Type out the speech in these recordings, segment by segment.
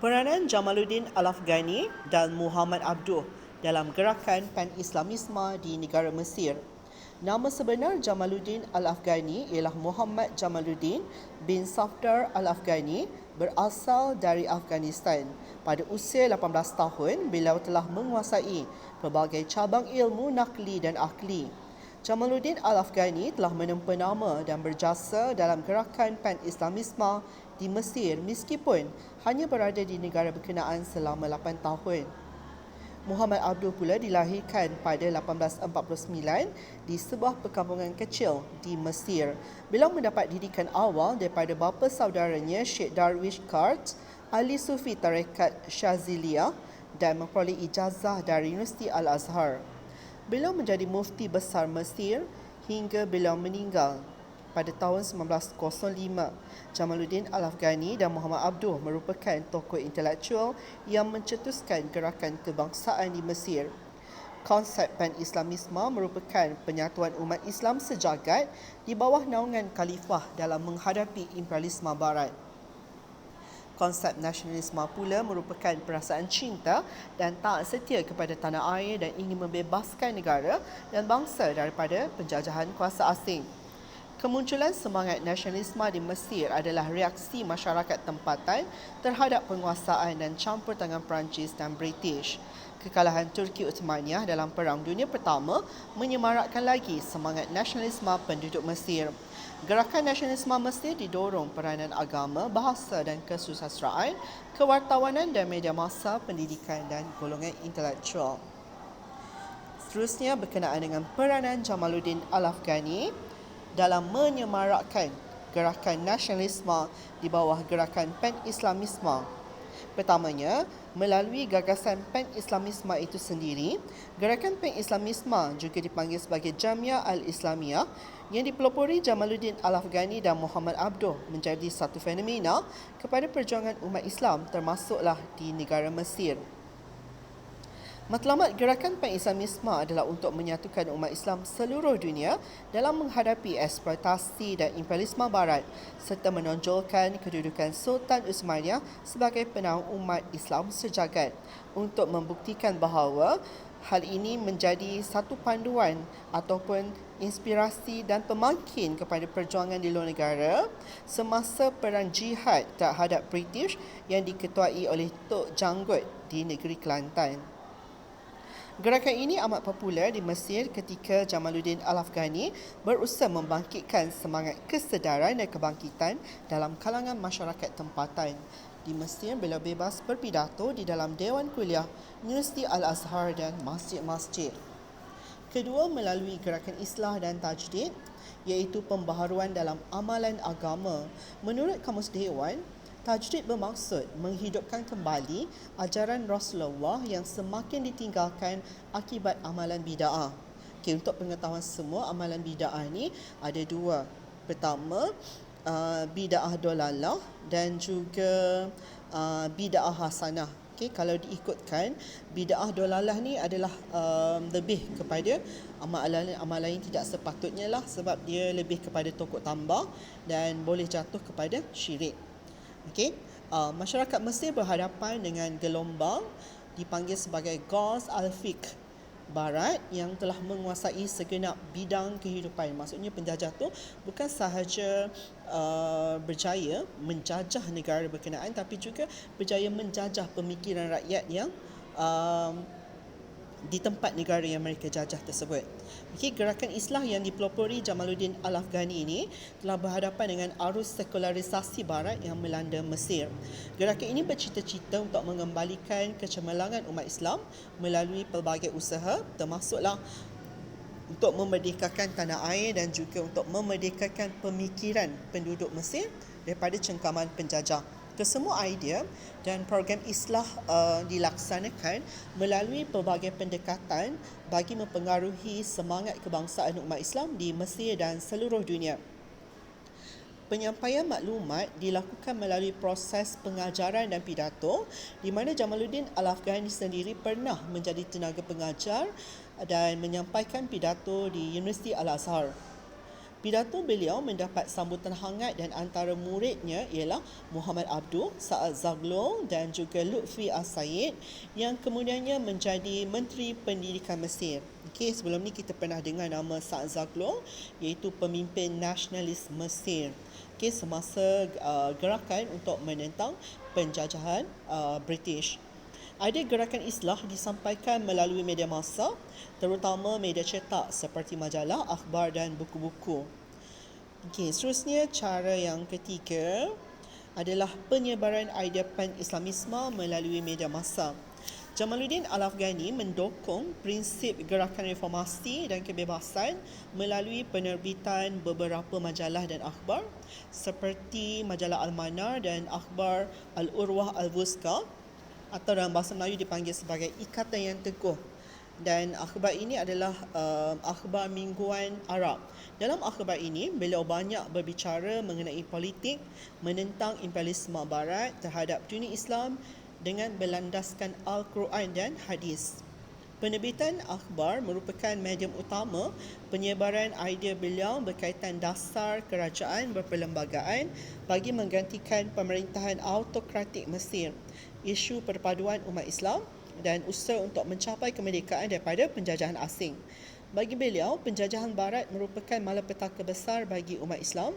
Peranan Jamaluddin Al-Afghani dan Muhammad Abduh dalam gerakan Pan-Islamisme di negara Mesir. Nama sebenar Jamaluddin Al-Afghani ialah Muhammad Jamaluddin bin Safdar Al-Afghani, berasal dari Afghanistan. Pada usia 18 tahun, beliau telah menguasai pelbagai cabang ilmu nakli dan akli. Jamaluddin Al-Afghani telah menempa nama dan berjasa dalam gerakan Pan-Islamisme di Mesir meskipun hanya berada di negara berkenaan selama 8 tahun. Muhammad Abduh pula dilahirkan pada 1849 di sebuah perkampungan kecil di Mesir. Beliau mendapat didikan awal daripada bapa saudaranya Syekh Darwish Kart, ahli sufi tarekat Syaziliyah, dan memperoleh ijazah dari Universiti Al-Azhar. Beliau menjadi mufti besar Mesir hingga beliau meninggal pada tahun 1905. Jamaluddin Al-Afghani dan Muhammad Abduh merupakan tokoh intelektual yang mencetuskan gerakan kebangsaan di Mesir. Konsep Pan-Islamisme merupakan penyatuan umat Islam sejagat di bawah naungan khalifah dalam menghadapi imperialisme barat. Konsep nasionalisme pula merupakan perasaan cinta dan taat setia kepada tanah air dan ingin membebaskan negara dan bangsa daripada penjajahan kuasa asing. Kemunculan semangat nasionalisme di Mesir adalah reaksi masyarakat tempatan terhadap penguasaan dan campur tangan Perancis dan British. Kekalahan Turki Uthmaniyah dalam Perang Dunia Pertama menyemarakkan lagi semangat nasionalisme penduduk Mesir. Gerakan nasionalisme Mesir didorong peranan agama, bahasa dan kesusastraan, kewartawanan dan media massa, pendidikan dan golongan intelektual. Seterusnya berkenaan dengan peranan Jamaluddin Al-Afghani dalam menyemarakkan gerakan nasionalisme di bawah gerakan Pan-Islamisme. Pertamanya, melalui gagasan Pan-Islamisme itu sendiri, gerakan Pan-Islamisme juga dipanggil sebagai Jamiah Al-Islamiyah yang dipelopori Jamaluddin Al-Afghani dan Muhammad Abduh menjadi satu fenomena kepada perjuangan umat Islam termasuklah di negara Mesir. Matlamat gerakan Pan-Islamisme adalah untuk menyatukan umat Islam seluruh dunia dalam menghadapi eksploitasi dan imperialisme barat serta menonjolkan kedudukan Sultan Uthmaniyah sebagai penaung umat Islam sejagat untuk membuktikan bahawa hal ini menjadi satu panduan ataupun inspirasi dan pemangkin kepada perjuangan di luar negara semasa perang jihad terhadap British yang diketuai oleh Tok Janggut di negeri Kelantan. Gerakan ini amat popular di Mesir ketika Jamaluddin Al-Afghani berusaha membangkitkan semangat kesedaran dan kebangkitan dalam kalangan masyarakat tempatan. Di Mesir, beliau bebas berpidato di dalam Dewan Kuliah, Universiti Al-Azhar dan masjid-masjid. Kedua, melalui gerakan islah dan tajdid, iaitu pembaharuan dalam amalan agama. Menurut Kamus Dewan, tajdid bermaksud menghidupkan kembali ajaran Rasulullah yang semakin ditinggalkan akibat amalan bid'ah. Untuk pengetahuan semua, amalan bid'ah ni ada dua. Pertama, bid'ah dolalah dan juga bid'ah hasanah. Kalau diikutkan, bid'ah dolalah ni adalah lebih kepada amalan yang tidak sepatutnya lah, sebab dia lebih kepada tokok tambah dan boleh jatuh kepada syirik. Masyarakat Mesir berhadapan dengan gelombang dipanggil sebagai Ghaus al-Fiqh Barat yang telah menguasai segenap bidang kehidupan. Maksudnya penjajah tu bukan sahaja berjaya menjajah negara berkenaan, tapi juga berjaya menjajah pemikiran rakyat yang di tempat negara yang mereka jajah tersebut. Gerakan islah yang dipelopori Jamaluddin Al-Afghani ini telah berhadapan dengan arus sekularisasi barat yang melanda Mesir. Gerakan ini bercita-cita untuk mengembalikan kecemerlangan umat Islam melalui pelbagai usaha, termasuklah untuk memerdekakan tanah air dan juga untuk memerdekakan pemikiran penduduk Mesir daripada cengkaman penjajah. Kesemua idea dan program islah dilaksanakan melalui pelbagai pendekatan bagi mempengaruhi semangat kebangsaan umat Islam di Mesir dan seluruh dunia. Penyampaian maklumat dilakukan melalui proses pengajaran dan pidato, di mana Jamaluddin Al-Afghani sendiri pernah menjadi tenaga pengajar dan menyampaikan pidato di Universiti Al-Azhar. Pidato beliau mendapat sambutan hangat dan antara muridnya ialah Muhammad Abduh, Sa'ad Zaghloul dan juga Lutfi As-Said yang kemudiannya menjadi Menteri Pendidikan Mesir. Okey, sebelum ni kita pernah dengar nama Sa'ad Zaghloul iaitu pemimpin nasionalis Mesir. Okey, semasa gerakan untuk menentang penjajahan British. Ada gerakan islah disampaikan melalui media massa, terutama media cetak seperti majalah, akhbar dan buku-buku. Okey, seterusnya cara yang ketiga adalah penyebaran idea pan-Islamisme melalui media massa. Jamaluddin Al-Afghani mendukung prinsip gerakan reformasi dan kebebasan melalui penerbitan beberapa majalah dan akhbar seperti majalah Al-Manar dan akhbar Al-Urwah Al-Wuska, atau dalam bahasa Melayu dipanggil sebagai Ikatan yang Teguh. Dan akhbar ini adalah akhbar mingguan Arab. Dalam akhbar ini, beliau banyak berbicara mengenai politik, menentang imperialisme Barat terhadap dunia Islam dengan berlandaskan Al-Quran dan hadis. Penerbitan akhbar merupakan medium utama penyebaran idea beliau berkaitan dasar kerajaan berperlembagaan bagi menggantikan pemerintahan autokratik Mesir, isu perpaduan umat Islam dan usaha untuk mencapai kemerdekaan daripada penjajahan asing. Bagi beliau, penjajahan Barat merupakan malapetaka besar bagi umat Islam.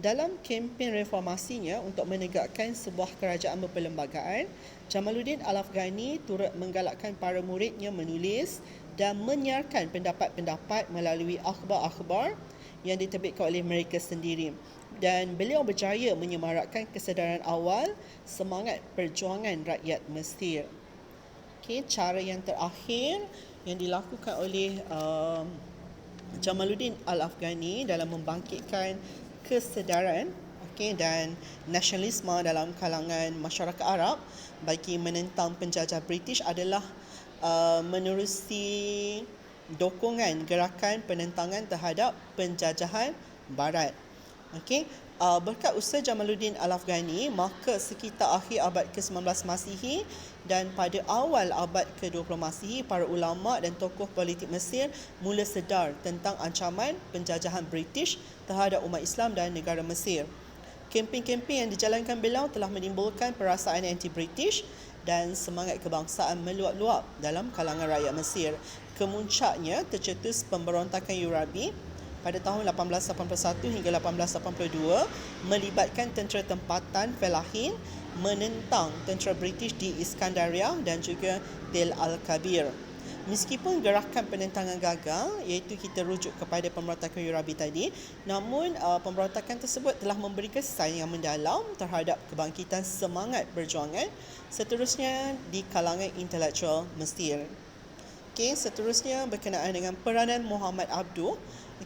Dalam kempen reformasinya untuk menegakkan sebuah kerajaan berperlembagaan, Jamaluddin Al-Afghani turut menggalakkan para muridnya menulis dan menyiarkan pendapat-pendapat melalui akhbar-akhbar yang diterbitkan oleh mereka sendiri. Dan beliau berjaya menyemarakkan kesedaran awal semangat perjuangan rakyat Mesir. Okay, cara yang terakhir yang dilakukan oleh Jamaluddin Al-Afghani dalam membangkitkan kesedaran dan nasionalisme dalam kalangan masyarakat Arab bagi menentang penjajah British adalah menerusi dokongan gerakan penentangan terhadap penjajahan Barat. Berkat usaha Jamaluddin Al-Afghani, maka sekitar akhir abad ke-19 Masihi dan pada awal abad ke-20 Masihi, para ulama dan tokoh politik Mesir mula sedar tentang ancaman penjajahan British terhadap umat Islam dan negara Mesir. Kempen-kempen yang dijalankan beliau telah menimbulkan perasaan anti-British dan semangat kebangsaan meluap-luap dalam kalangan rakyat Mesir. Kemuncaknya tercetus pemberontakan Eurabi pada tahun 1881 hingga 1882 melibatkan tentera tempatan Felahin menentang tentera British di Iskandaria dan juga Tel Al-Kabir. Meskipun gerakan penentangan gagal, iaitu kita rujuk kepada pemberontakan Eurabi tadi, namun pemberontakan tersebut telah memberi kesan yang mendalam terhadap kebangkitan semangat perjuangan seterusnya di kalangan intelektual Mesir. Seterusnya berkenaan dengan peranan Muhammad Abduh.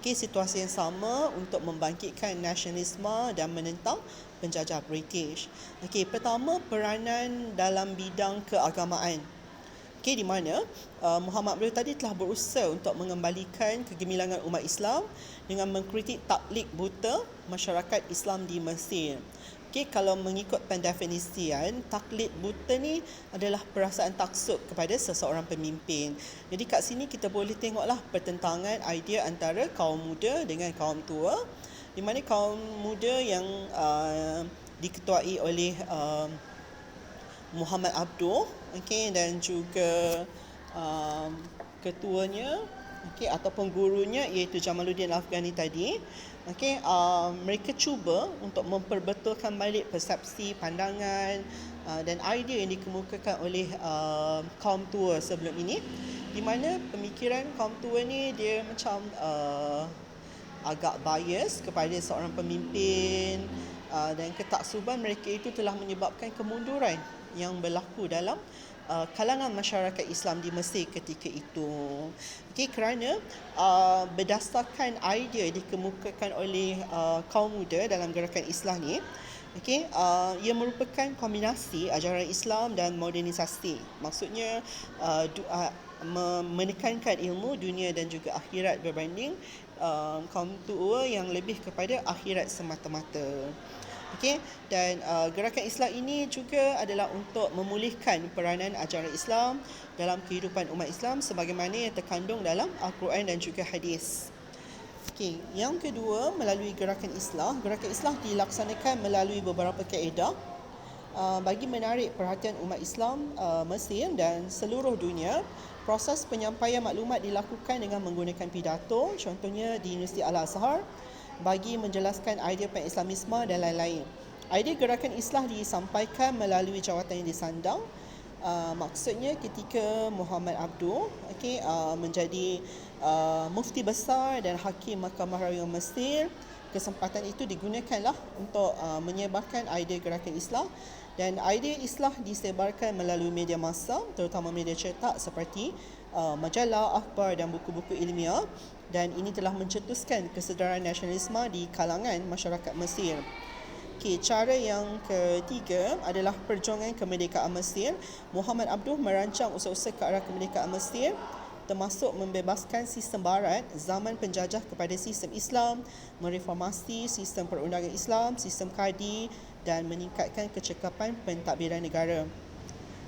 Situasi yang sama untuk membangkitkan nasionalisme dan menentang penjajah British. Pertama, peranan dalam bidang keagamaan. Di mana Muhammad Abduh tadi telah berusaha untuk mengembalikan kegemilangan umat Islam dengan mengkritik taklid buta masyarakat Islam di Mesir. Kalau mengikut pendefinisian, taklid buta ni adalah perasaan taksub kepada seseorang pemimpin. Jadi kat sini kita boleh tengoklah pertentangan idea antara kaum muda dengan kaum tua, di mana kaum muda yang diketuai oleh Muhammad Abduh dan juga ketuanya ataupun gurunya iaitu Jamaluddin Al-Afghani tadi. Mereka cuba untuk memperbetulkan balik persepsi, pandangan dan idea yang dikemukakan oleh kaum tua sebelum ini, di mana pemikiran kaum tua ni dia macam agak bias kepada seorang pemimpin, dan ketaksuban mereka itu telah menyebabkan kemunduran yang berlaku dalam kalangan masyarakat Islam di Mesir ketika itu. Kerana berdasarkan idea dikemukakan oleh kaum muda dalam gerakan Islah ni, ia merupakan kombinasi ajaran Islam dan modernisasi. Maksudnya menekankan ilmu dunia dan juga akhirat berbanding kaum tua yang lebih kepada akhirat semata-mata. Dan gerakan Islam ini juga adalah untuk memulihkan peranan ajaran Islam dalam kehidupan umat Islam sebagaimana yang terkandung dalam Al-Quran dan juga hadis. Okey, yang kedua melalui gerakan islah. Gerakan islah dilaksanakan melalui beberapa kaedah bagi menarik perhatian umat Islam Mesir dan seluruh dunia. Proses penyampaian maklumat dilakukan dengan menggunakan pidato, contohnya di Universiti Al-Azhar, bagi menjelaskan idea pan-Islamisme dan lain-lain. Idea gerakan islah disampaikan melalui jawatan yang disandang. Maksudnya ketika Muhammad Abduh menjadi mufti besar dan hakim Mahkamah Rayuan Mesir, kesempatan itu digunakanlah untuk menyebarkan idea gerakan islah, dan idea islah disebarkan melalui media massa, terutama media cetak seperti majalah, akhbar dan buku-buku ilmiah, dan ini telah mencetuskan kesedaran nasionalisme di kalangan masyarakat Mesir. Cara yang ketiga adalah perjuangan kemerdekaan Mesir. Muhammad Abduh merancang usaha-usaha ke arah kemerdekaan Mesir, termasuk membebaskan sistem barat zaman penjajah kepada sistem Islam, mereformasi sistem perundangan Islam, sistem kadi dan meningkatkan kecekapan pentadbiran negara.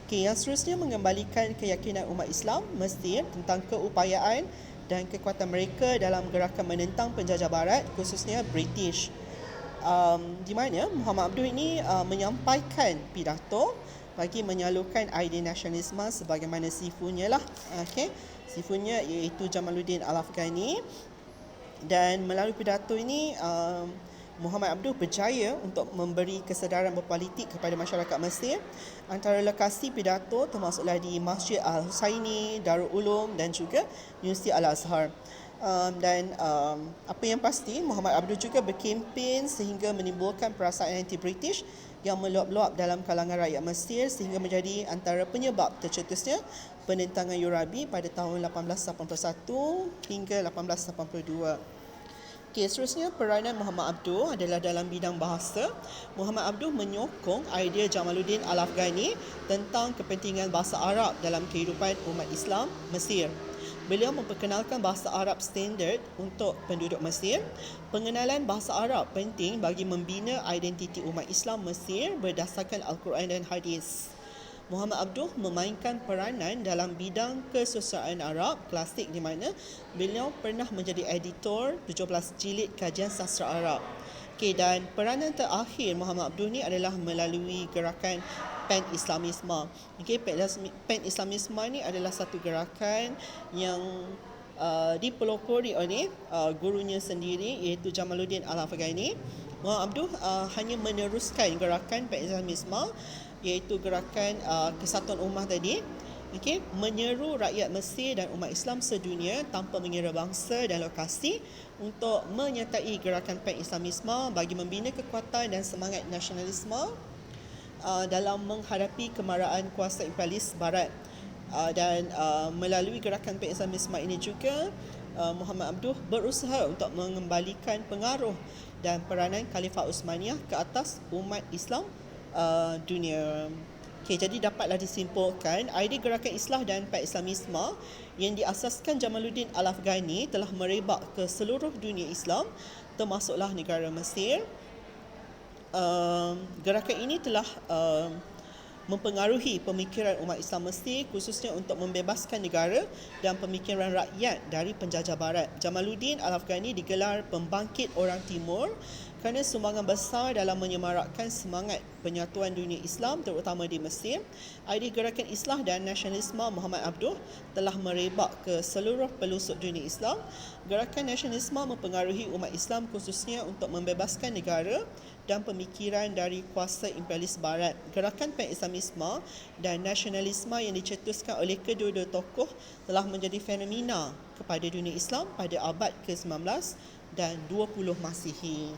Yang seterusnya mengembalikan keyakinan umat Islam Mesir tentang keupayaan dan kekuatan mereka dalam gerakan menentang penjajah barat, khususnya British. Di mana Muhammad Abduh ini menyampaikan pidato bagi menyalurkan idea nasionalisme sebagaimana sifunya lah. Sifunya iaitu Jamaluddin Al-Afghani, dan melalui pidato ini Muhammad Abduh berjaya untuk memberi kesedaran berpolitik kepada masyarakat Mesir. Antara lokasi pidato termasuklah di Masjid Al-Husaini, Darul Ulum dan juga Universiti Al-Azhar. Apa yang pasti, Muhammad Abduh juga berkempen sehingga menimbulkan perasaan anti-British yang meluap-luap dalam kalangan rakyat Mesir, sehingga menjadi antara penyebab tercetusnya penentangan Eurabi pada tahun 1881 hingga 1882. Seterusnya, peranan Muhammad Abduh adalah dalam bidang bahasa. Muhammad Abduh menyokong idea Jamaluddin Al-Afghani tentang kepentingan bahasa Arab dalam kehidupan umat Islam Mesir. Beliau memperkenalkan bahasa Arab standard untuk penduduk Mesir. Pengenalan bahasa Arab penting bagi membina identiti umat Islam Mesir berdasarkan Al-Quran dan Hadis. Muhammad Abduh memainkan peranan dalam bidang kesusastraan Arab klasik, di mana beliau pernah menjadi editor 17 jilid kajian sastra Arab. Dan peranan terakhir Muhammad Abduh ni adalah melalui gerakan pan-Islamisme. Pan-Islamisme ni adalah satu gerakan yang dipelopori oleh gurunya sendiri, iaitu Jamaluddin Al-Afghani. Muhammad Abduh hanya meneruskan gerakan pan-Islamisme, iaitu gerakan kesatuan ummah tadi, menyeru rakyat Mesir dan umat Islam sedunia tanpa mengira bangsa dan lokasi untuk menyertai gerakan pan-Islamisme bagi membina kekuatan dan semangat nasionalisme dalam menghadapi kemarahan kuasa imperialis barat. Dan melalui gerakan pan-Islamisme ini juga Muhammad Abduh berusaha untuk mengembalikan pengaruh dan peranan Khalifah Uthmaniyah ke atas umat Islam dunia. Jadi dapatlah disimpulkan idea gerakan islah dan pan-Islamisme yang diasaskan Jamaluddin Al-Afghani telah merebak ke seluruh dunia Islam, termasuklah negara Mesir. Gerakan ini telah mempengaruhi pemikiran umat Islam Mesir, khususnya untuk membebaskan negara dan pemikiran rakyat dari penjajah barat. Jamaluddin Al-Afghani digelar pembangkit orang timur kerana sumbangan besar dalam menyemarakkan semangat penyatuan dunia Islam, terutama di Mesir. Idea gerakan islah dan nasionalisme Muhammad Abduh telah merebak ke seluruh pelosok dunia Islam. Gerakan nasionalisme mempengaruhi umat Islam khususnya untuk membebaskan negara dan pemikiran dari kuasa imperialis barat. Gerakan pan-Islamisme dan nasionalisme yang dicetuskan oleh kedua-dua tokoh telah menjadi fenomena kepada dunia Islam pada abad ke-19 dan 20 Masihi.